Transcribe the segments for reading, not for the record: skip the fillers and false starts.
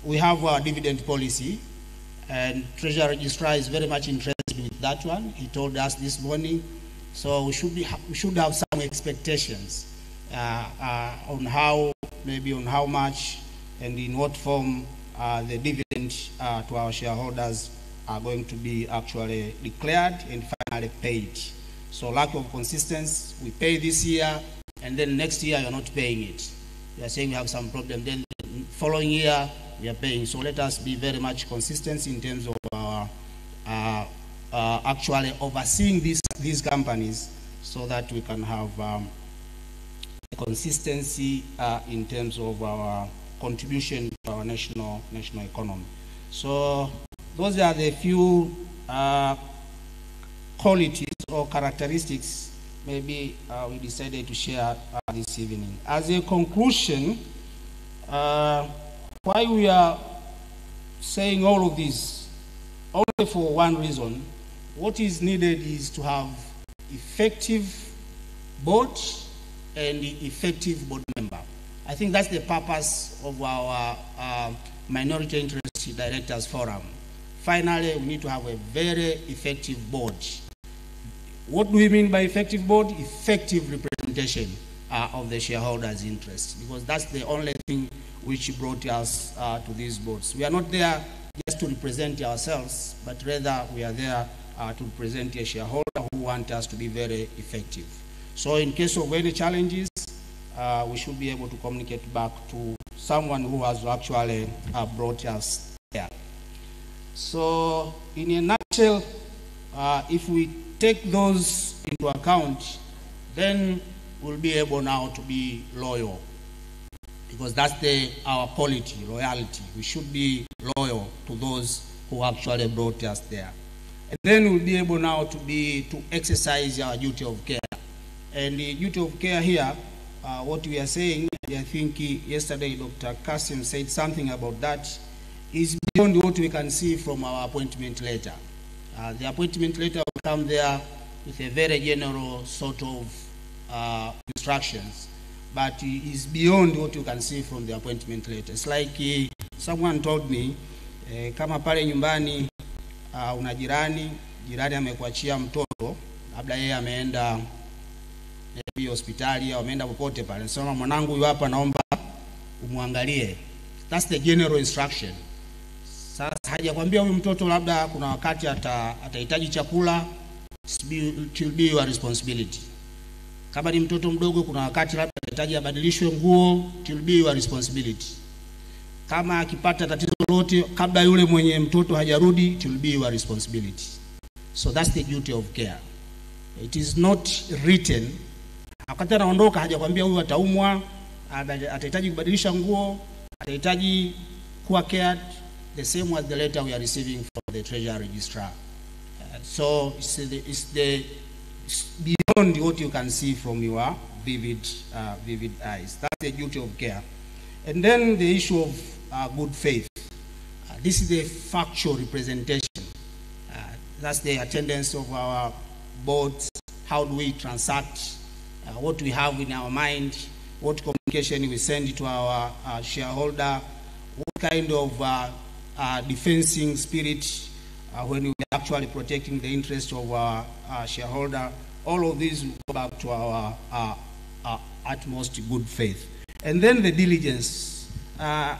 we have our dividend policy, and Treasury Registrar is very much interested with that one. He told us this morning, so we should have some expectations on how much and in what form the dividend to our shareholders are going to be actually declared and finally paid. So lack of consistency, we pay this year, and then next year you're not paying it. You are saying we have some problem, then the following year we are paying. So let us be very much consistent in terms of our actually overseeing these companies, so that we can have consistency in terms of our contribution to our national economy. So those are the few qualities or characteristics maybe we decided to share this evening. As a conclusion, why we are saying all of this, only for one reason: what is needed is to have effective board and effective board member. I think that's the purpose of our Minority Interest Directors Forum. Finally, we need to have a very effective board. What do we mean by effective board? Effective representation of the shareholders' interests, because that's the only thing which brought us to these boards. We are not there just to represent ourselves, but rather we are there to represent a shareholder who want us to be very effective. So in case of any challenges, we should be able to communicate back to someone who has actually brought us there. So in a nutshell, if we take those into account, then we'll be able now to be loyal, because that's our quality, loyalty. We should be loyal to those who actually brought us there. And then we'll be able now to exercise our duty of care. And the duty of care here, what we are saying, and I think yesterday Dr. Kasim said something about that, is beyond what we can see from our appointment letter. The appointment letter will come there with a very general sort of instructions, but it is beyond what you can see from the appointment letter. It's like someone told me, kama pale nyumbani una jirani amekuachia mtoto, labda yeye ameenda hospitali au ameenda popote pale, sema mwanangu huyu hapa naomba umwangalie. That's the general instruction. Sasa hajakwambia huyu mtoto labda kuna wakati atahitaji chakula, it will be your responsibility. Kama ni mtoto mdogo, kuna wakati labda atahitaji abadilishwe nguo, it will be your responsibility. Kama akipata tatizo lolote kabla yule mwenye mtoto hajarudi, it will be your responsibility. So that's the duty of care. It is not written. Wakati anaondoka hajakwambia huyu ataumwa, atahitaji kubadilisha nguo, atahitaji kuwa cared, the same as the letter we are receiving from the Treasury Registrar. So it's beyond what you can see from your vivid eyes. That's the duty of care. And then the issue of good faith. This is the factual representation. That's the attendance of our boards. How do we transact? What we have in our mind? What communication we send to our shareholder? What kind of defensing spirit when we are actually protecting the interest of our shareholder? All of these will go back to our utmost good faith. And then the diligence.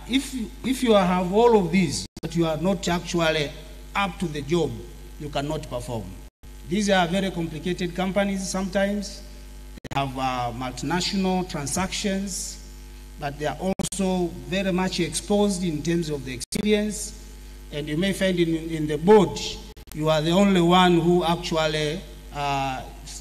If you have all of these, but you are not actually up to the job, you cannot perform. These are very complicated companies sometimes. They have multinational transactions, but they are also very much exposed in terms of the experience. And you may find in the board, you are the only one who actually,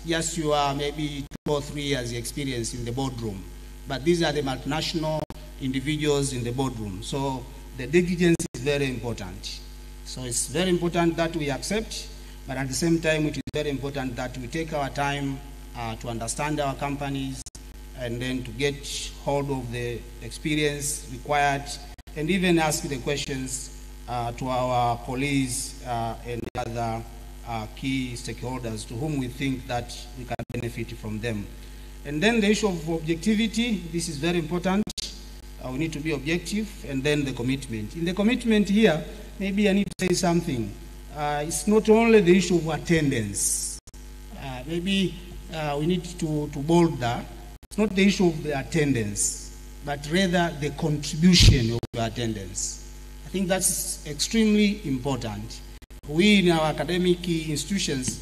yes, you are maybe 2 or 3 years experience in the boardroom. But these are the multinational individuals in the boardroom. So the diligence is very important. So it's very important that we accept, but at the same time, it is very important that we take our time to understand our companies and then to get hold of the experience required and even ask the questions to our colleagues and other key stakeholders to whom we think that we can benefit from them. And then the issue of objectivity, this is very important. we need to be objective, and then the commitment. In the commitment here, maybe I need to say something. It's not only the issue of attendance. Maybe we need to bold that. It's not the issue of the attendance, but rather the contribution of the attendance. I think that's extremely important. We in our academic institutions,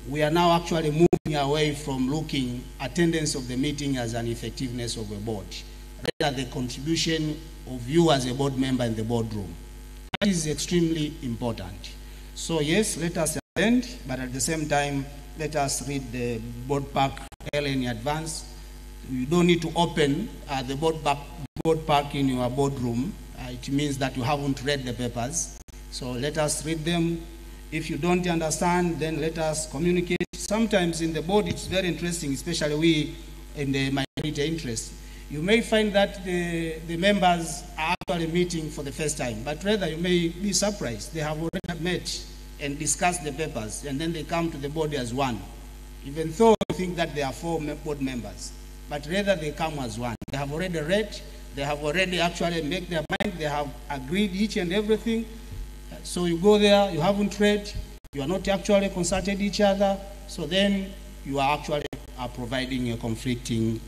we are now actually moving away from looking attendance of the meeting as an effectiveness of a board, rather the contribution of you as a board member in the boardroom. That is extremely important. So yes, let us attend, but at the same time, let us read the board pack early in advance. You don't need to open the board pack in your boardroom. It means that you haven't read the papers. So let us read them. If you don't understand, then let us communicate. Sometimes in the board, it's very interesting, especially we in the minority interest. You may find that the members are actually meeting for the first time, but rather you may be surprised. They have already met and discussed the papers, and then they come to the board as one, even though you think that there are 4 board members, but rather they come as one. They have already read, they have already actually made their mind, they have agreed each and everything. So you go there, you haven't read, you are not actually consulted each other, so then you are actually providing a conflicting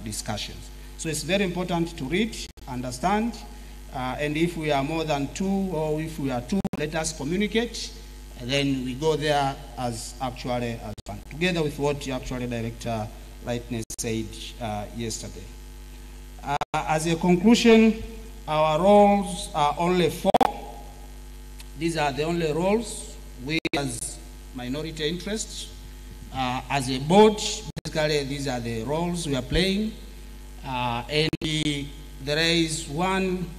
discussions. So it's very important to read, understand, and if we are more than 2 or if we are 2, let us communicate, and then we go there as actually as one, together with what actually Director Lightness said yesterday. As a conclusion, our roles are only 4. These are the only roles we as minority interests. As a board, basically these are the roles we are playing. And there is one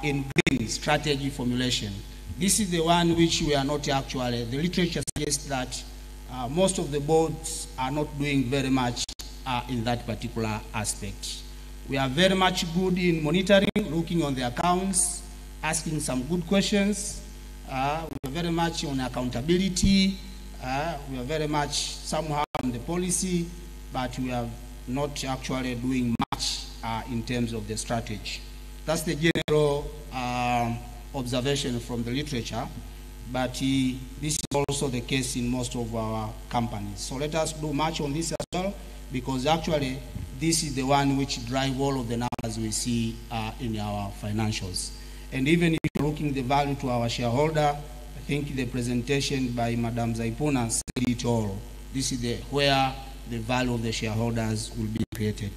in green strategy formulation. This is the one which we are not actually, the literature suggests that most of the boards are not doing very much in that particular aspect. We are very much good in monitoring, looking on the accounts, asking some good questions. We are very much on accountability. We are very much somehow on the policy, but we are not actually doing much in terms of the strategy. That's the general observation from the literature, but this is also the case in most of our companies. So let us do much on this as well, because actually this is the one which drives all of the numbers we see in our financials. And even if you're looking the value to our shareholder, I think the presentation by Madam Zaipuna said it all. This is where the value of the shareholders will be created.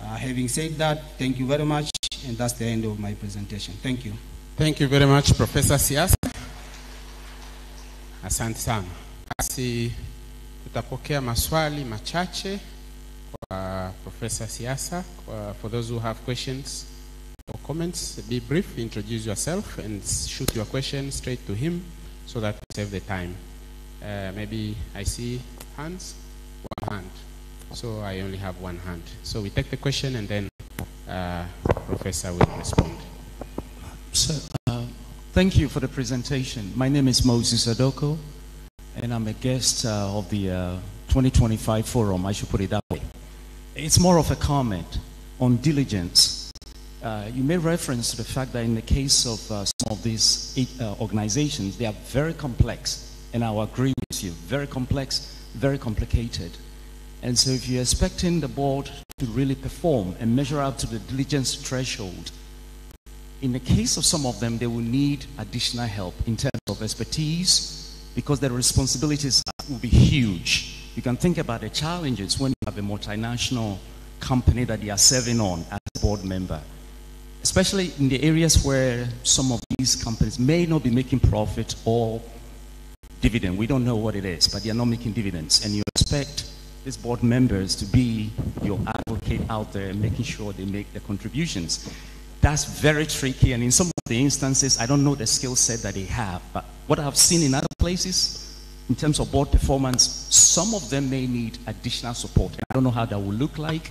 Having said that, thank you very much, and that's the end of my presentation. Thank you. Thank you very much, Professor Siasa. Asante sana. Basi tutapokea maswali machache kwa Professor Siasa. For those who have questions or comments, be brief, introduce yourself, and shoot your question straight to him so that we save the time. Maybe I see hands, 1 hand. So I only have 1 hand. So we take the question and then Professor will respond. So, thank you for the presentation. My name is Moses Adoko, and I'm a guest of the 2025 forum, I should put it that way. It's more of a comment on diligence. You made reference to the fact that in the case of some of these organizations, they are very complex, and I will agree with you, very complex, very complicated. And so if you're expecting the board to really perform and measure up to the diligence threshold, in the case of some of them, they will need additional help in terms of expertise, because the responsibilities will be huge. You can think about the challenges when you have a multinational company that you are serving on as a board member, especially in the areas where some of these companies may not be making profit or dividend. We don't know what it is, but they are not making dividends, and you expect these board members to be your advocate out there, making sure they make their contributions. That's very tricky, and in some of the instances, I don't know the skill set that they have, but what I've seen in other places, in terms of board performance, some of them may need additional support. I don't know how that will look like,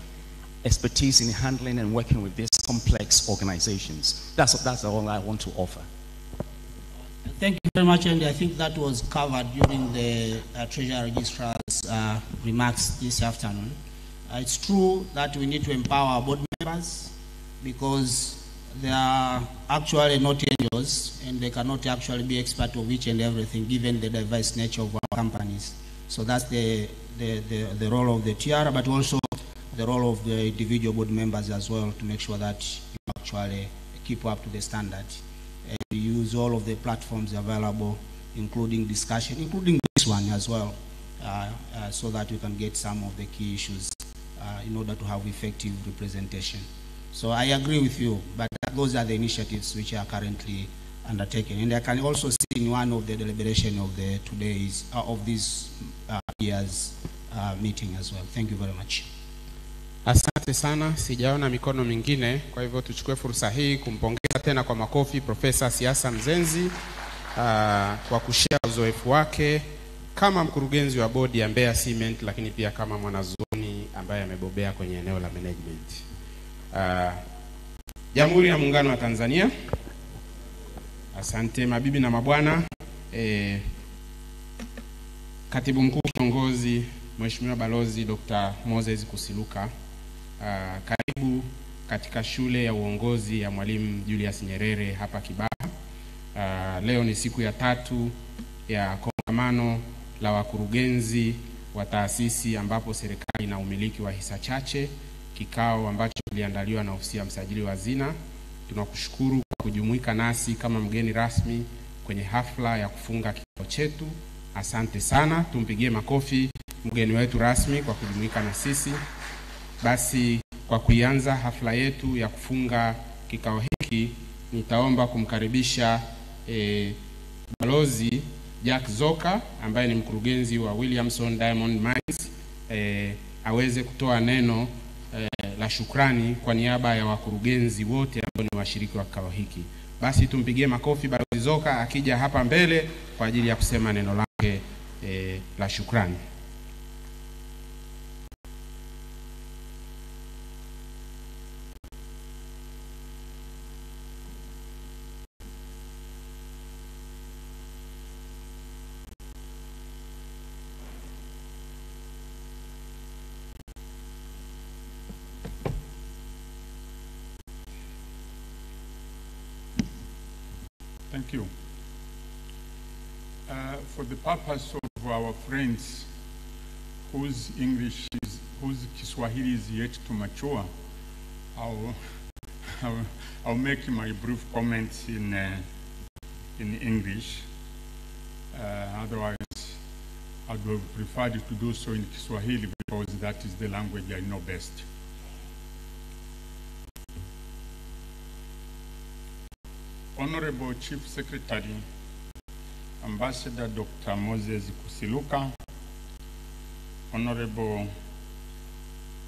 expertise in handling and working with these complex organizations. That's all I want to offer. Thank you very much, and I think that was covered during the Treasury Registrar's remarks this afternoon. It's true that we need to empower our board members. members, because they are actually not angels and they cannot actually be expert of each and everything given the diverse nature of our companies. So that's the role of the TR, but also the role of the individual board members as well, to make sure that you actually keep up to the standard and use all of the platforms available, including discussion, including this one as well, so that we can get some of the key issues in order to have effective representation. So I agree with you, but those are the initiatives which are currently undertaken. And I can also see in one of the deliberation of the today's of this year's meeting as well. Thank you very much. Asante sana, sijaona mikono mingine, kwa hivyo tuchukue fursa hii kumpongeza tena kwa makofi Profesa Siasa Mzenzi kwa kushare uzoefu wake kama mkurugenzi wa bodi ya Mbeya Cement, lakini pia kama mwanazuoni ambaye amebobea kwenye eneo la management. Jamhuri ya Muungano wa Tanzania. Asante mabibi na mabwana. Katibu Mkuu Kiongozi Mheshimiwa Balozi Dr. Moses Kusiluka, karibu katika shule ya uongozi ya Mwalimu Julius Nyerere hapa Kibaha. Leo ni siku ya 3 ya kongamano la wakurugenzi wa taasisi ambapo serikali na umiliki wa hisa chache, kikao ambacho kiliandaliwa na ofisi ya msajili wa hazina. Tunakushukuru kwa kujumuika nasi kama mgeni rasmi kwenye hafla ya kufunga kikao chetu. Asante sana, tumpigie makofi mgeni wetu rasmi kwa kujumuika na sisi. Basi kwa kuianza hafla yetu ya kufunga kikao hiki, nitaomba kumkaribisha Balozi Jack Zoka ambaye ni mkurugenzi wa Williamson Diamond Mines aweze kutoa neno la shukrani kwa niaba ya wakurugenzi wote ambao ni washiriki wa kikao hiki. Basi tumpigie makofi Balozi Zoka akija hapa mbele kwa ajili ya kusema neno lake la shukrani. Thank you. For the purpose of our friends whose Kiswahili is yet to mature, I'll make my brief comments in English. Otherwise, I would have preferred to do so in Kiswahili because that is the language I know best. Honorable Chief Secretary, Ambassador Dr. Moses Kusiluka, Honorable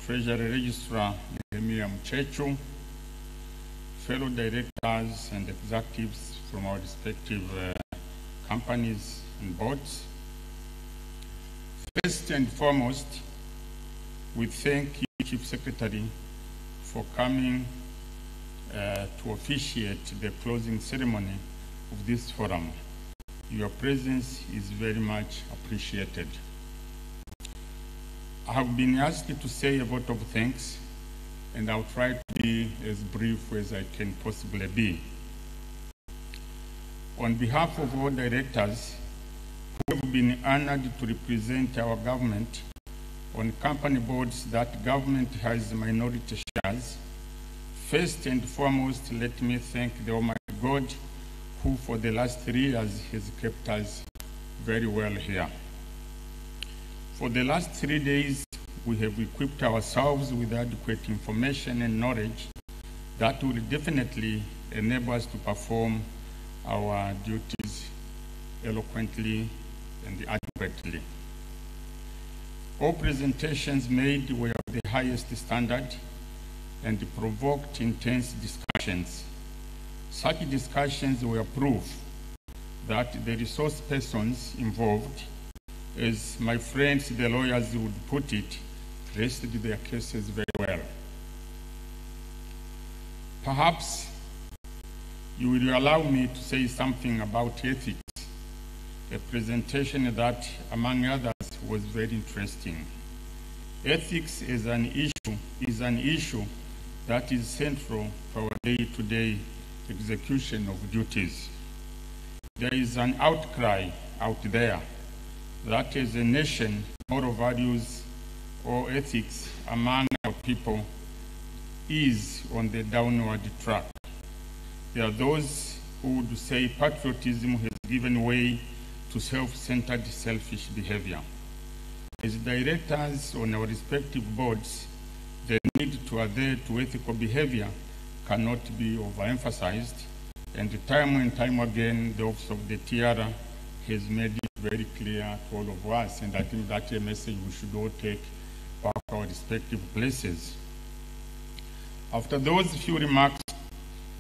Treasury Registrar Nehemiah Mchechu, fellow directors and executives from our respective companies and boards. First and foremost, we thank you, Chief Secretary, for coming to officiate the closing ceremony of this forum. Your presence is very much appreciated. I have been asked to say a vote of thanks, and I'll try to be as brief as I can possibly be. On behalf of all directors who have been honored to represent our government on company boards that government has minority shares, first and foremost, let me thank the Almighty God who for the last 3 years has kept us very well here. For the last 3 days, we have equipped ourselves with adequate information and knowledge that will definitely enable us to perform our duties eloquently and adequately. All presentations made were of the highest standard and provoked intense discussions. Such discussions were proof that the resource persons involved, as my friends the lawyers would put it, rested their cases very well. Perhaps you will allow me to say something about ethics, a presentation that, among others, was very interesting. Ethics is an issue that is central to our day-to-day execution of duties. There is an outcry out there that as a nation, moral values or ethics among our people is on the downward track. There are those who would say patriotism has given way to self-centered, selfish behavior. As directors on our respective boards, the need to adhere to ethical behavior cannot be overemphasized, and time and time again, the Office of the Tiara has made it very clear to all of us, and I think that's a message we should all take back to our respective places. After those few remarks,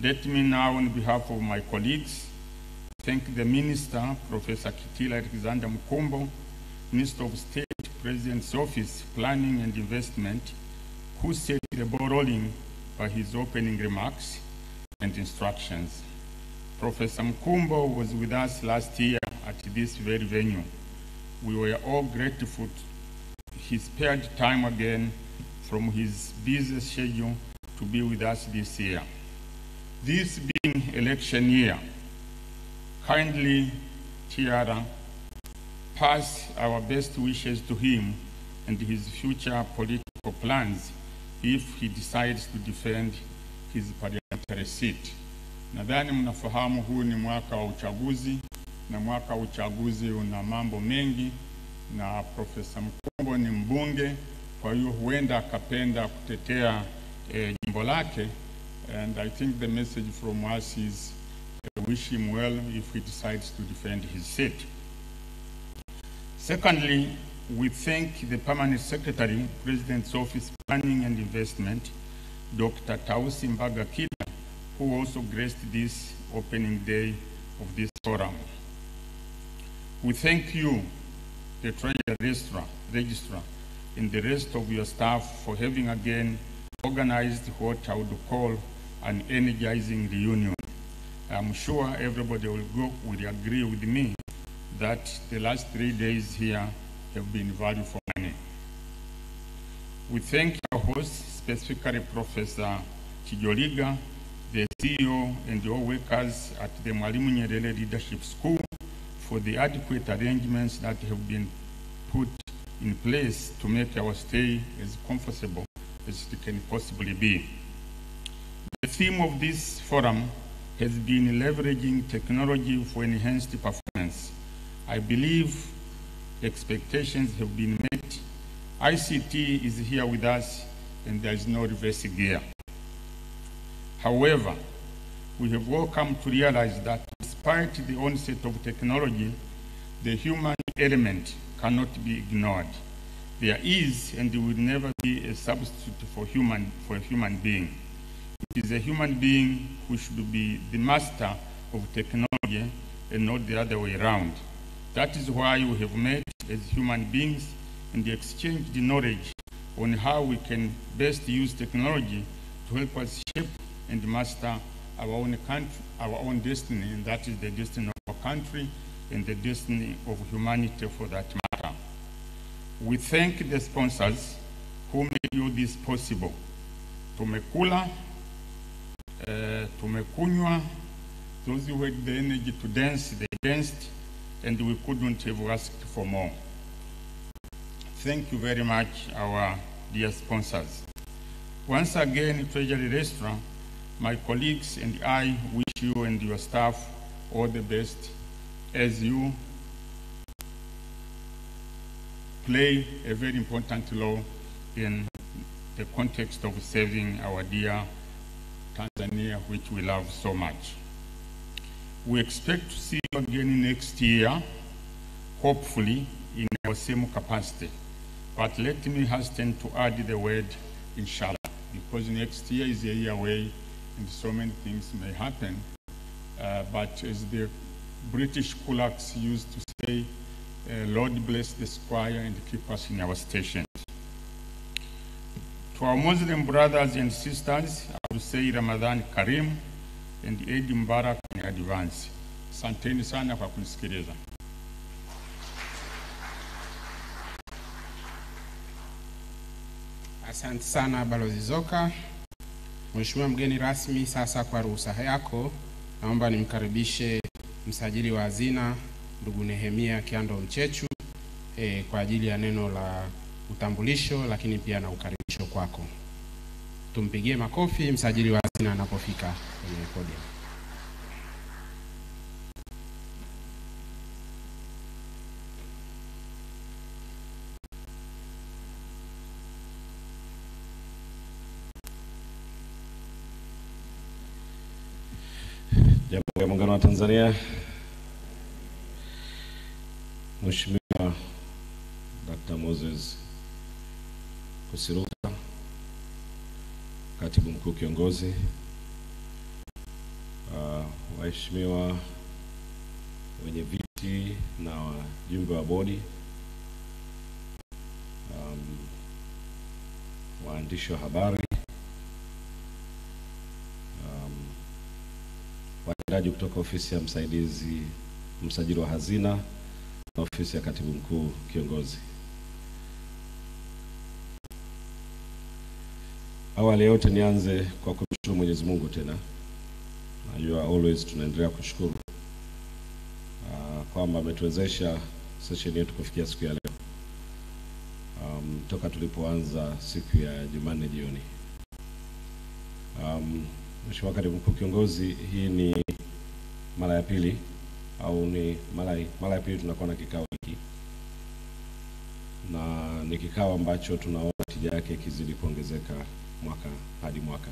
let me now, on behalf of my colleagues, thank the Minister, Professor Kitila Alexander Mukumbo, Minister of State, President's Office, Planning and Investment, who set the ball rolling by his opening remarks and instructions. Professor Mukumbo was with us last year at this very venue. We were all grateful he spared time again from his busy schedule to be with us this year. This being election year, kindly, Tiara, pass our best wishes to him and his future political plans if he decides to defend his parliamentary seat. Nadhani mnafahamu huu ni mwaka wa uchaguzi, na mwaka wa uchaguzi una mambo mengi, na Profesa Mukumbo ni mbunge, kwa hiyo huenda akapenda kutetea jimbo lake, and I think the message from us is wish him well if he decides to defend his seat. Secondly, we thank the Permanent Secretary, President's Office, Planning and Investment, Dr. Tausi Mbaga Kida, who also graced this opening day of this forum. We thank you, the Treasury Registrar, and the rest of your staff for having again organized what I would call an energizing reunion. I'm sure everybody will agree with me that the last 3 days here have been value for money. We thank our host, specifically Professor Chijoliga, the CEO and all workers at the Mwalimu Nyerere Leadership School for the adequate arrangements that have been put in place to make our stay as comfortable as it can possibly be. The theme of this forum has been leveraging technology for enhanced performance. I believe expectations have been met. ICT is here with us, and there is no reverse gear. However, we have all come to realize that despite the onset of technology, the human element cannot be ignored. There is and will never be a substitute for a human being. It is a human being who should be the master of technology and not the other way around. That is why we have met as human beings and exchanged the knowledge on how we can best use technology to help us shape and master our own country, our own destiny, and that is the destiny of our country and the destiny of humanity for that matter. We thank the sponsors who made all this possible. Tumekula, tumekunywa, those who had the energy to dance, they danced, and we couldn't have asked for more. Thank you very much, our dear sponsors. Once again, Treasury Registrar, my colleagues and I wish you and your staff all the best as you play a very important role in the context of saving our dear Tanzania, which we love so much. We expect to see you again next year, hopefully in our same capacity. But let me hasten to add the word inshallah, because next year is a year away and so many things may happen. But as the British kulaks used to say, Lord bless the squire and keep us in our stations. To our Muslim brothers and sisters, I would say Ramadan Karim and Eid Mubarak in advance. Asanteni sana kwa kunisikiliza. Asante sana Balozi Zoka. Mheshimiwa mgeni rasmi, sasa kwa ruhusa yako naomba nimkaribishe msajili wa hazina ndugu Nehemia Kiando Mchechu kwa ajili ya neno la utambulisho lakini pia na ukaribisho kwako. Tumpigie makofi msajili wa hazina anapofika kwenye podium. Jamhuri ya Muungano wa Tanzania, Mheshimiwa Dr. Moses Kusiluka, Katibu Mkuu Kiongozi, waheshimiwa wenye viti na wajumbe wa bodi, waandishi wa habari, watendaji kutoka ofisi ya msajili wa hazina na ofisi ya Katibu Mkuu Kiongozi. Awali yote nianze kwa kumshukuru Mwenyezi Mungu tena. Najua always tunaendelea kushukuru kwamba ametuwezesha session yetu kufikia siku ya leo. Toka tulipoanza siku ya Jumanne jioni. Mheshimiwa Katibu Mkuu Kiongozi, hii ni mara ya pili au ni mara ya pili tunakuwa na kikao hiki. Na ni kikao ambacho tunaona tija yake ikizidi kuongezeka mwaka hadi mwaka.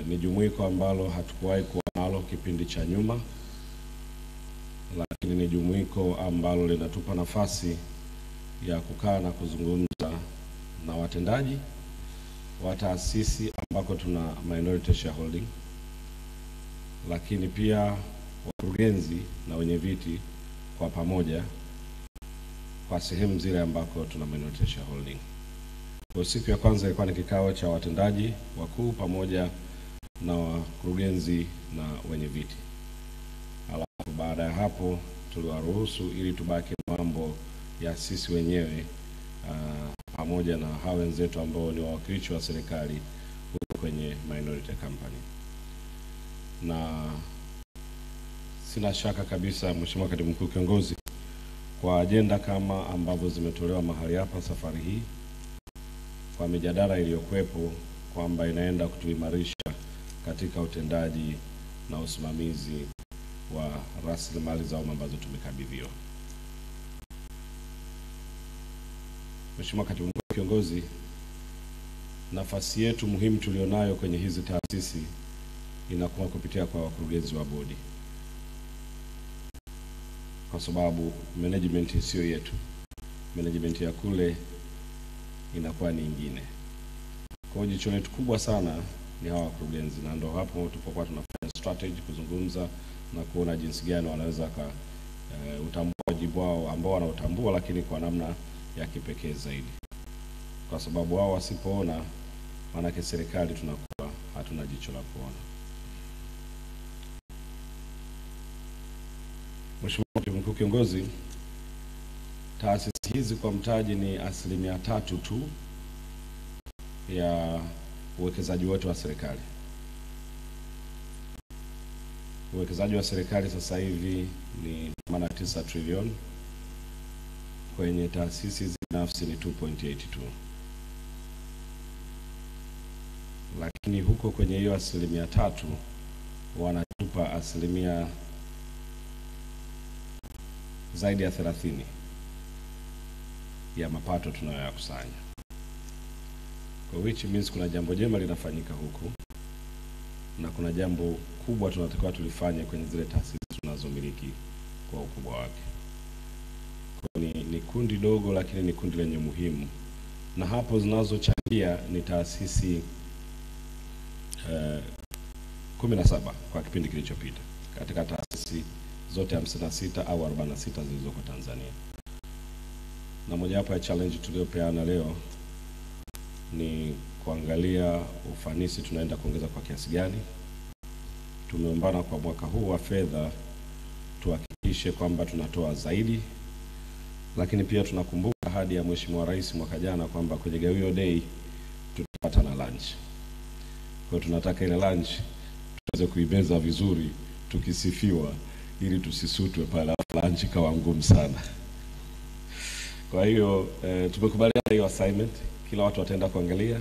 Ni jumuiko ambalo hatukuwahi kuwa nalo kipindi cha nyuma, lakini ni jumuiko ambalo linatupa nafasi ya kukaa na kuzungumza na watendaji wa taasisi ambako tuna minority shareholding, lakini pia wakurugenzi na wenye viti kwa pamoja kwa sehemu zile ambako tuna minority shareholding. Kwa siku ya kwanza ilikuwa ni kikao cha watendaji wakuu pamoja na wakurugenzi na wenye viti. Alafu baada ya hapo tuliwaruhusu ili tubaki mambo ya sisi wenyewe pamoja na hao wenzetu ambao ni wawakilishi wa serikali kwenye minority company. Na sina shaka kabisa Mheshimiwa Katibu Mkuu Kiongozi, kwa ajenda kama ambavyo zimetolewa mahali hapa safari hii, kwa mijadala iliyokuwepo kwamba inaenda kutuimarisha katika utendaji na usimamizi wa rasilimali za umma ambazo tumekabidhiwa. Mheshimiwa Katibu Mkuu Kiongozi, nafasi yetu muhimu tulionayo kwenye hizi taasisi inakuwa kupitia kwa wakurugenzi wa bodi, kwa sababu management sio yetu. Management ya kule inakuwa ni nyingine. Kwa hiyo jicho letu kubwa sana ni hawa wakurugenzi, na ndio hapo tupokuwa tunafanya strategy kuzungumza na kuona jinsi gani wanaweza utambua wajibu wao ambao wanautambua, lakini kwa namna ya kipekee zaidi, kwa sababu wao wasipoona, maana serikali tunakuwa hatuna jicho la kuona. Mheshimiwa Katibu Mkuu Kiongozi, taasisi hizi kwa mtaji ni 3% tu ya uwekezaji wote wa serikali. Uwekezaji wa serikali sasa hivi ni 9 trilioni, kwenye taasisi binafsi ni 2.82. Lakini huko kwenye hiyo 3% wanatupa asilimia zaidi ya 30 ya mapato tunayoyakusanya. Kwa which means kuna jambo jema linafanyika huku na kuna jambo kubwa tunatakiwa tulifanye kwenye zile taasisi tunazomiliki kwa ukubwa wake. Kwa ni kundi dogo lakini ni kundi lenye muhimu, na hapo zinazochangia ni taasisi 17 kwa kipindi kilichopita katika taasisi zote 56 au 46 zilizoko Tanzania. Na mojawapo ya challenge tuliopeana leo ni kuangalia ufanisi tunaenda kuongeza kwa kiasi gani. Tumeombana kwa mwaka huu wa fedha tuhakikishe kwamba tunatoa zaidi, lakini pia tunakumbuka ahadi ya Mheshimiwa Rais mwaka jana kwamba kwenye Gawio Day tutapata na lunch. Kwa tunataka ile lunch tuweze kuimeza vizuri tukisifiwa, ili tusisutwe pale lunch kawa ngumu sana. Kwa hiyo tumekubaliana hiyo assignment, kila watu wataenda kuangalia,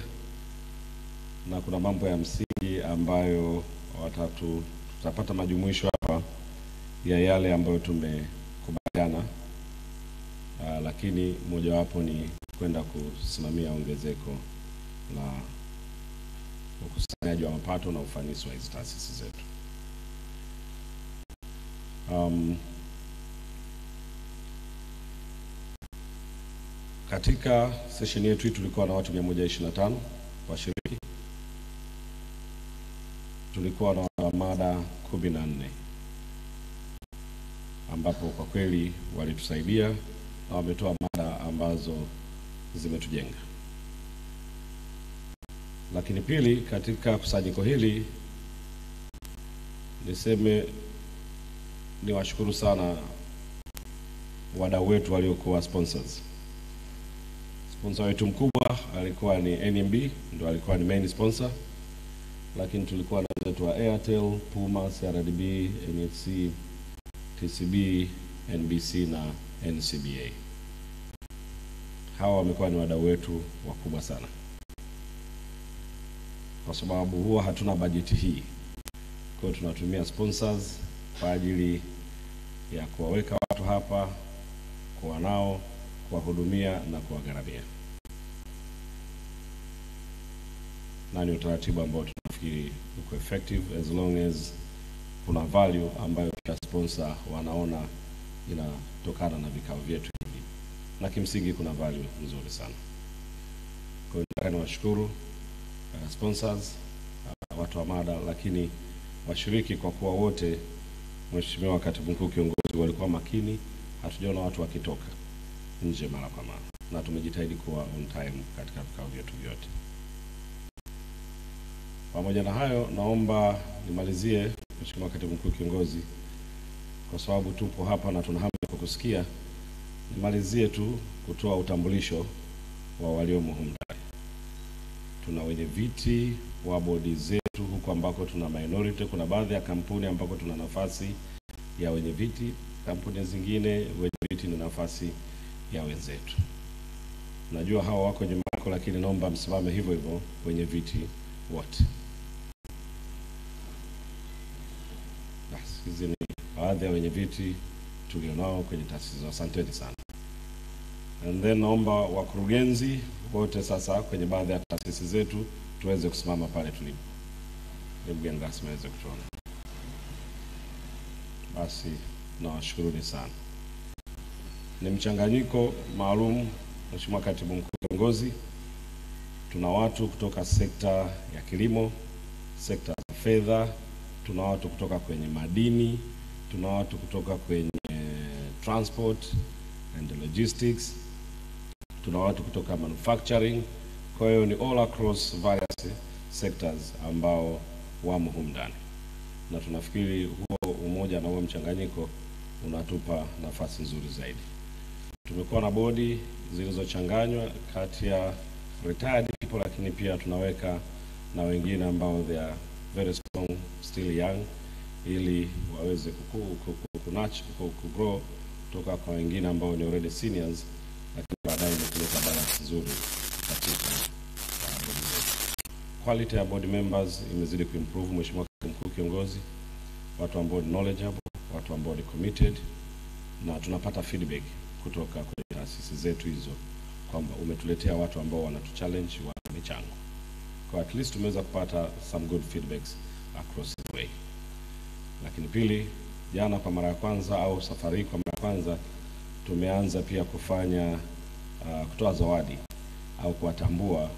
na kuna mambo ya msingi ambayo tutapata majumuisho hapa ya yale ambayo tumekubaliana, lakini mojawapo ni kwenda kusimamia ongezeko la ukusanyaji wa mapato na ufanisi wa hizi taasisi zetu. Katika session yetu hii tulikuwa na watu 125 washiriki. Tulikuwa na mada 14 ambapo kwa kweli walitusaidia na wametoa mada ambazo zimetujenga. Lakini pili, katika kusanyiko hili niseme niwashukuru sana wadau wetu waliokuwa sponsors. Sponsor wetu mkubwa alikuwa ni NMB, ndio alikuwa ni main sponsor. Lakini tulikuwa na wenzetu wa Airtel, Puma, CRDB, NHC, TCB, NBC na NCBA. Hawa wamekuwa ni wadau wetu wakubwa sana, kwa sababu huwa hatuna bajeti hii. Kwa hiyo tunatumia sponsors kwa ajili ya kuwaweka watu hapa, kuwa nao, kuwahudumia na kuwagharamia. Na ni utaratibu ambao tunafikiri uko effective as long as kuna value ambayo kila sponsor wanaona inatokana na vikao vyetu hivi. Na kimsingi kuna value nzuri sana. Kwa hiyo nataka niwashukuru sponsors, watu wa mada, lakini washiriki kwa kuwa wote, Mheshimiwa Katibu Mkuu Kiongozi, walikuwa makini, hatujaona watu wakitoka nje mara kwa mara, na tumejitahidi kuwa on time katika vikao vyetu vyote. Pamoja na hayo, naomba nimalizie, Mheshimiwa Katibu Mkuu Kiongozi, kwa sababu tupo hapa na tuna hamu ya kukusikia, nimalizie tu kutoa utambulisho wa waliomo humu ndani. Tuna wenye viti wa bodi zetu huko ambako tuna minority. Kuna baadhi ya kampuni ambako tuna nafasi ya wenye viti, kampuni zingine wenye viti ni nafasi ya wenzetu. Najua hawa wako nyuma yako, lakini naomba msimame hivyo hivyo wenye viti wote. Hizi ni baadhi ya wenye viti tulionao kwenye taasisi. Asanteni sana. And then naomba wakurugenzi wote sasa kwenye baadhi ya taasisi zetu tuweze kusimama pale tulipo. Mgeni rasmi aweze kutuona. Basi nawashukuruni sana. Ni mchanganyiko maalum, Mheshimiwa Katibu Mkuu Kiongozi. Tuna watu kutoka sekta ya kilimo, sekta ya fedha, tuna watu kutoka kwenye madini, tuna watu kutoka kwenye transport and logistics, tuna watu kutoka manufacturing. Kwa hiyo ni all across various sectors ambao wamo humu ndani, na tunafikiri huo umoja na huo mchanganyiko unatupa nafasi nzuri zaidi. Tumekuwa na bodi zilizochanganywa kati ya retired people, lakini pia tunaweka na wengine ambao they are very strong, still young, ili waweze kugrow kutoka kwa wengine ambao ni already seniors, lakini baadaye kuleta balance nzuri katika bodi zetu. Quality ya board members imezidi kuimprove, Mheshimiwa Mkuu Kiongozi. Watu ambao ni knowledgeable, watu ambao ni committed, na tunapata feedback kutoka kwenye taasisi zetu hizo kwamba umetuletea watu ambao wanatuchallenge, wana michango. Kwa at least tumeweza kupata some good feedbacks across the way. Lakini pili, jana kwa mara ya kwanza au safari kwa mara ya kwanza tumeanza pia kufanya kutoa zawadi au kuwatambua